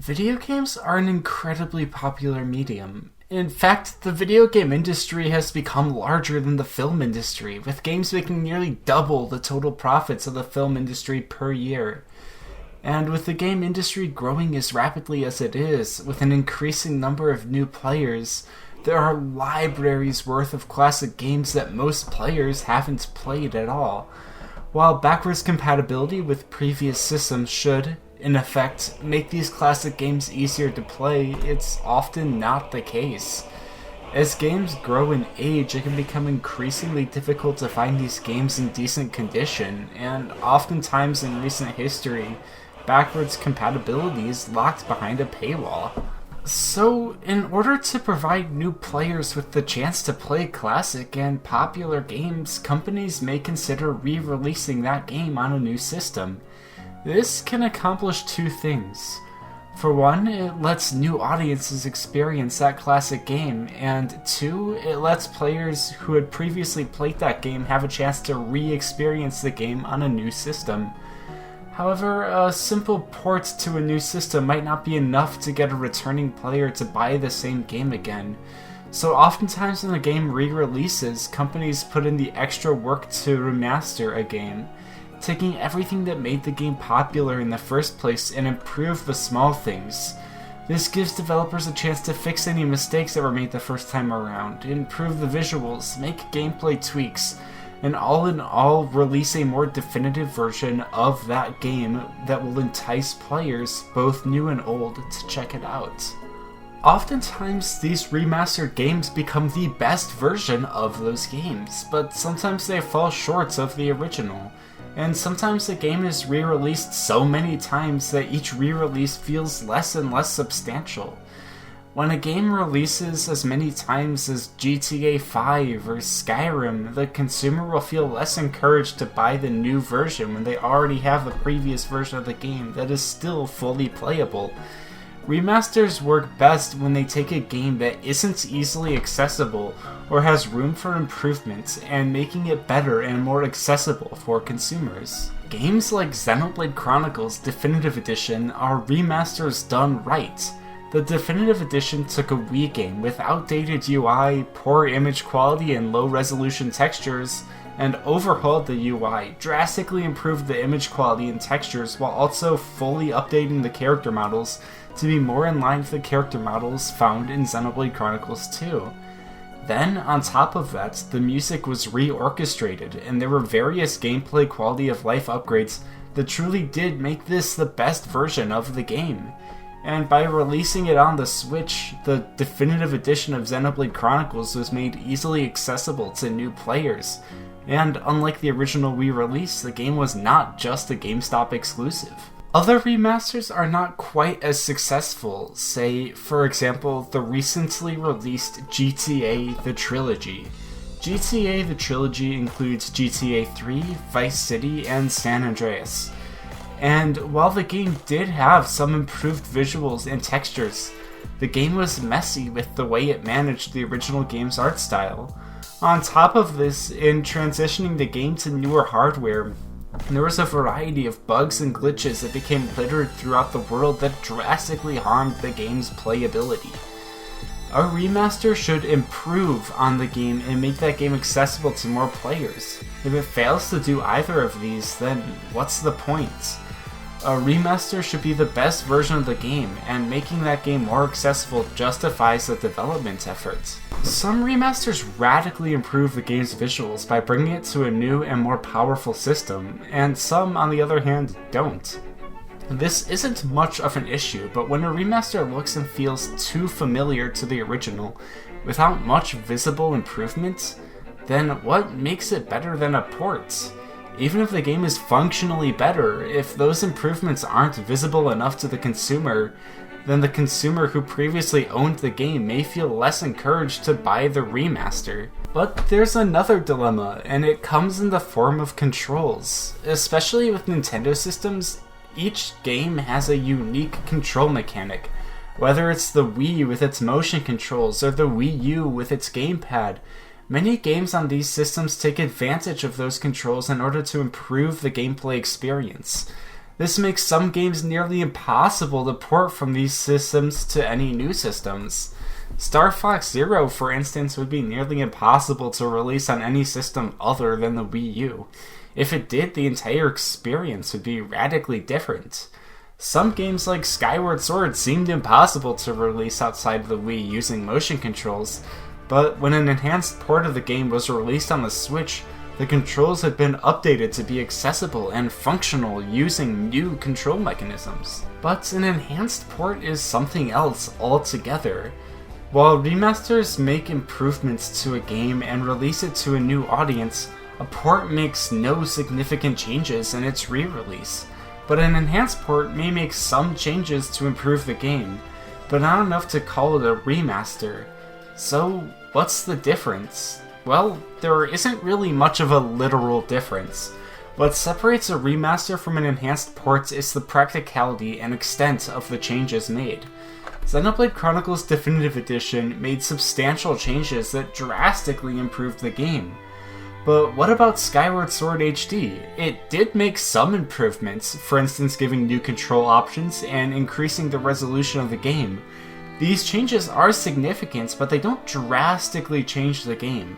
Video games are an incredibly popular medium. In fact, the video game industry has become larger than the film industry, with games making nearly double the total profits of the film industry per year. And with the game industry growing as rapidly as it is, with an increasing number of new players, there are libraries worth of classic games that most players haven't played at all. While backwards compatibility with previous systems should, in effect, make these classic games easier to play, it's often not the case. As games grow in age, it can become increasingly difficult to find these games in decent condition, and oftentimes in recent history, backwards compatibility is locked behind a paywall. So, in order to provide new players with the chance to play classic and popular games, companies may consider re-releasing that game on a new system. This can accomplish two things. For one, it lets new audiences experience that classic game, and two, it lets players who had previously played that game have a chance to re-experience the game on a new system. However, a simple port to a new system might not be enough to get a returning player to buy the same game again. So oftentimes when a game re-releases, companies put in the extra work to remaster a game, taking everything that made the game popular in the first place and improve the small things. This gives developers a chance to fix any mistakes that were made the first time around, improve the visuals, make gameplay tweaks, and all in all release a more definitive version of that game that will entice players, both new and old, to check it out. Oftentimes, these remastered games become the best version of those games, but sometimes they fall short of the original. And sometimes the game is re-released so many times that each re-release feels less and less substantial. When a game releases as many times as GTA 5 or Skyrim, the consumer will feel less encouraged to buy the new version when they already have the previous version of the game that is still fully playable. Remasters work best when they take a game that isn't easily accessible or has room for improvement and making it better and more accessible for consumers. Games like Xenoblade Chronicles Definitive Edition are remasters done right. The Definitive Edition took a Wii game with outdated UI, poor image quality and low-resolution textures, and overhauled the UI, drastically improved the image quality and textures while also fully updating the character models to be more in line with the character models found in Xenoblade Chronicles 2. Then, on top of that, the music was re-orchestrated, and there were various gameplay quality of life upgrades that truly did make this the best version of the game. And by releasing it on the Switch, the definitive edition of Xenoblade Chronicles was made easily accessible to new players. And unlike the original Wii release, the game was not just a GameStop exclusive. Other remasters are not quite as successful, say, for example, the recently released GTA The Trilogy. GTA The Trilogy includes GTA 3, Vice City, and San Andreas. And while the game did have some improved visuals and textures, the game was messy with the way it managed the original game's art style. On top of this, in transitioning the game to newer hardware, there was a variety of bugs and glitches that became littered throughout the world that drastically harmed the game's playability. A remaster should improve on the game and make that game accessible to more players. If it fails to do either of these, then what's the point? A remaster should be the best version of the game, and making that game more accessible justifies the development effort. Some remasters radically improve the game's visuals by bringing it to a new and more powerful system, and some, on the other hand, don't. This isn't much of an issue, but when a remaster looks and feels too familiar to the original, without much visible improvement, then what makes it better than a port? Even if the game is functionally better, if those improvements aren't visible enough to the consumer, then the consumer who previously owned the game may feel less encouraged to buy the remaster. But there's another dilemma, and it comes in the form of controls. Especially with Nintendo systems, each game has a unique control mechanic. Whether it's the Wii with its motion controls or the Wii U with its gamepad, many games on these systems take advantage of those controls in order to improve the gameplay experience. This makes some games nearly impossible to port from these systems to any new systems. Star Fox Zero, for instance, would be nearly impossible to release on any system other than the Wii U. If it did, the entire experience would be radically different. Some games like Skyward Sword seemed impossible to release outside of the Wii using motion controls, but when an enhanced port of the game was released on the Switch, the controls had been updated to be accessible and functional using new control mechanisms. But an enhanced port is something else altogether. While remasters make improvements to a game and release it to a new audience, a port makes no significant changes in its re-release. But an enhanced port may make some changes to improve the game, but not enough to call it a remaster. So, what's the difference? Well, there isn't really much of a literal difference. What separates a remaster from an enhanced port is the practicality and extent of the changes made. Xenoblade Chronicles Definitive Edition made substantial changes that drastically improved the game. But what about Skyward Sword HD? It did make some improvements, for instance giving new control options and increasing the resolution of the game. These changes are significant, but they don't drastically change the game.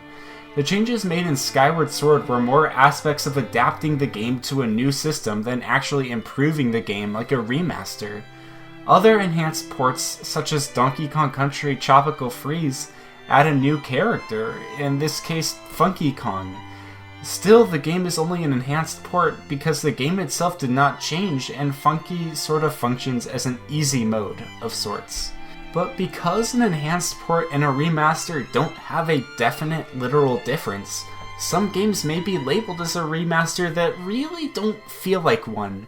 The changes made in Skyward Sword were more aspects of adapting the game to a new system than actually improving the game like a remaster. Other enhanced ports, such as Donkey Kong Country Tropical Freeze, add a new character, in this case Funky Kong. Still, the game is only an enhanced port because the game itself did not change and Funky sort of functions as an easy mode of sorts. But because an enhanced port and a remaster don't have a definite literal difference, some games may be labeled as a remaster that really don't feel like one.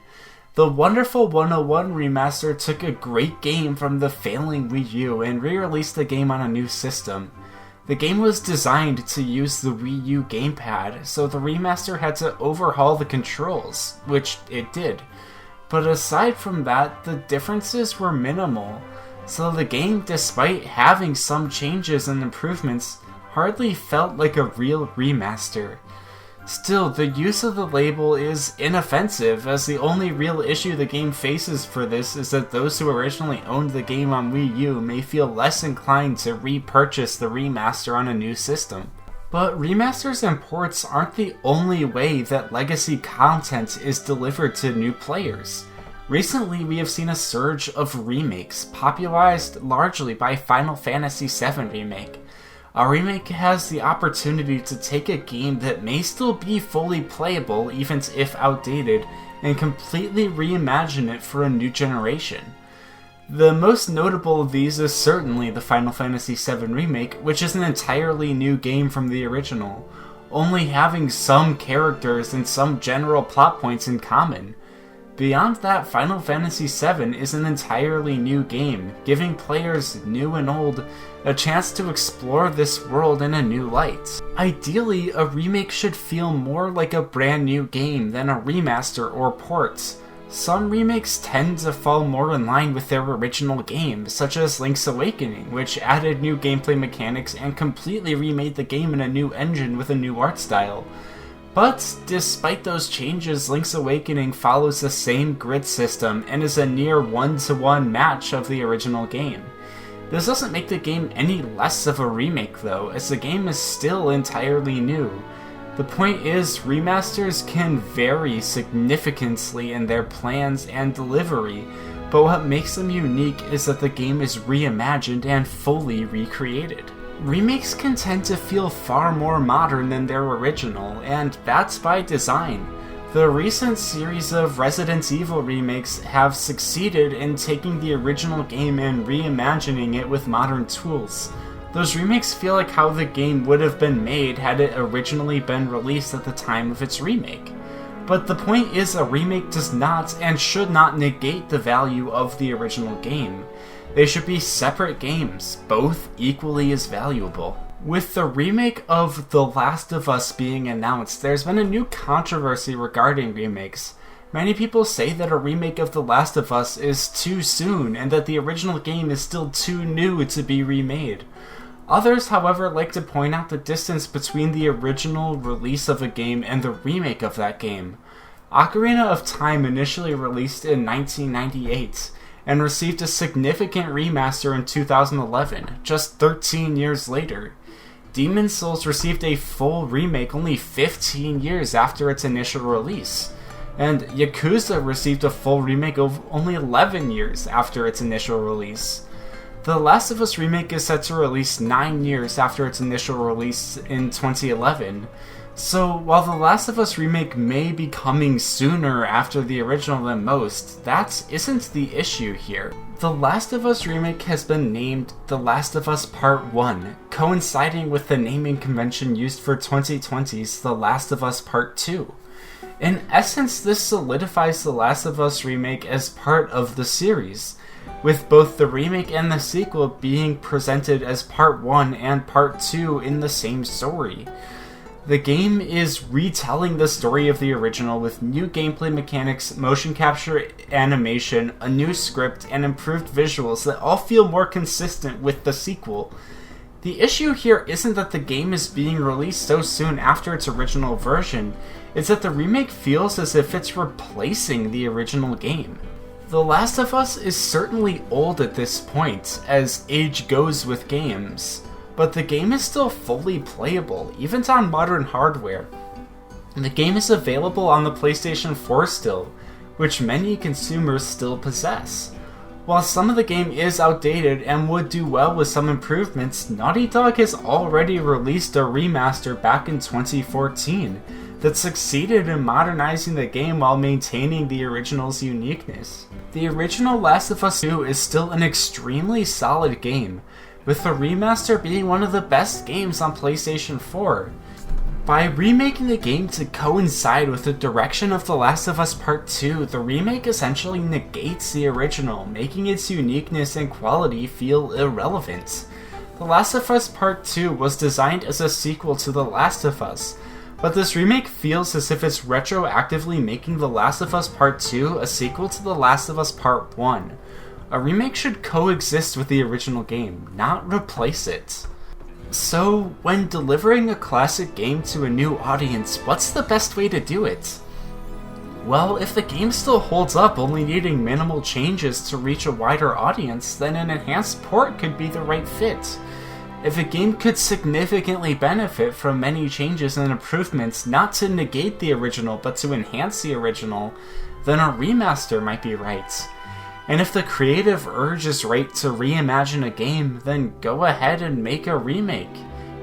The Wonderful 101 remaster took a great game from the failing Wii U and re-released the game on a new system. The game was designed to use the Wii U gamepad, so the remaster had to overhaul the controls, which it did. But aside from that, the differences were minimal, so the game, despite having some changes and improvements, hardly felt like a real remaster. Still, the use of the label is inoffensive, as the only real issue the game faces for this is that those who originally owned the game on Wii U may feel less inclined to repurchase the remaster on a new system. But remasters and ports aren't the only way that legacy content is delivered to new players. Recently, we have seen a surge of remakes, popularized largely by Final Fantasy VII Remake. A remake has the opportunity to take a game that may still be fully playable, even if outdated, and completely reimagine it for a new generation. The most notable of these is certainly the Final Fantasy VII Remake, which is an entirely new game from the original, only having some characters and some general plot points in common. Beyond that, Final Fantasy VII is an entirely new game, giving players, new and old, a chance to explore this world in a new light. Ideally, a remake should feel more like a brand new game than a remaster or port. Some remakes tend to fall more in line with their original game, such as Link's Awakening, which added new gameplay mechanics and completely remade the game in a new engine with a new art style. But despite those changes, Link's Awakening follows the same grid system and is a near one-to-one match of the original game. This doesn't make the game any less of a remake though, as the game is still entirely new. The point is, remasters can vary significantly in their plans and delivery, but what makes them unique is that the game is reimagined and fully recreated. Remakes can tend to feel far more modern than their original, and that's by design. The recent series of Resident Evil remakes have succeeded in taking the original game and reimagining it with modern tools. Those remakes feel like how the game would have been made had it originally been released at the time of its remake. But the point is, a remake does not and should not negate the value of the original game. They should be separate games, both equally as valuable. With the remake of The Last of Us being announced, there's been a new controversy regarding remakes. Many people say that a remake of The Last of Us is too soon and that the original game is still too new to be remade. Others, however, like to point out the distance between the original release of a game and the remake of that game. Ocarina of Time initially released in 1998 and received a significant remaster in 2011, just 13 years later. Demon's Souls received a full remake only 15 years after its initial release, and Yakuza received a full remake only 11 years after its initial release. The Last of Us remake is set to release 9 years after its initial release in 2011. So, while The Last of Us remake may be coming sooner after the original than most, that isn't the issue here. The Last of Us remake has been named The Last of Us Part 1, coinciding with the naming convention used for 2020's The Last of Us Part 2. In essence, this solidifies The Last of Us remake as part of the series, with both the remake and the sequel being presented as Part 1 and Part 2 in the same story. The game is retelling the story of the original with new gameplay mechanics, motion capture, animation, a new script, and improved visuals that all feel more consistent with the sequel. The issue here isn't that the game is being released so soon after its original version, it's that the remake feels as if it's replacing the original game. The Last of Us is certainly old at this point, as age goes with games, but the game is still fully playable, even on modern hardware. The game is available on the PlayStation 4 still, which many consumers still possess. While some of the game is outdated and would do well with some improvements, Naughty Dog has already released a remaster back in 2014 that succeeded in modernizing the game while maintaining the original's uniqueness. The original Last of Us 2 is still an extremely solid game, with the remaster being one of the best games on PlayStation 4. By remaking the game to coincide with the direction of The Last of Us Part 2, the remake essentially negates the original, making its uniqueness and quality feel irrelevant. The Last of Us Part 2 was designed as a sequel to The Last of Us, but this remake feels as if it's retroactively making The Last of Us Part 2 a sequel to The Last of Us Part 1. A remake should coexist with the original game, not replace it. So, when delivering a classic game to a new audience, what's the best way to do it? Well, if the game still holds up, only needing minimal changes to reach a wider audience, then an enhanced port could be the right fit. If a game could significantly benefit from many changes and improvements, not to negate the original, but to enhance the original, then a remaster might be right. And if the creative urge is right to reimagine a game, then go ahead and make a remake.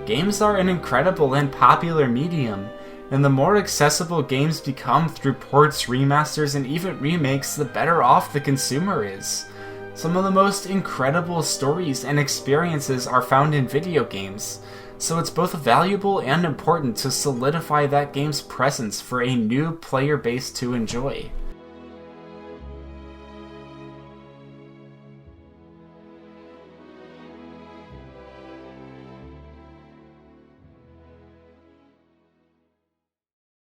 Games are an incredible and popular medium, and the more accessible games become through ports, remasters, and even remakes, the better off the consumer is. Some of the most incredible stories and experiences are found in video games, so it's both valuable and important to solidify that game's presence for a new player base to enjoy.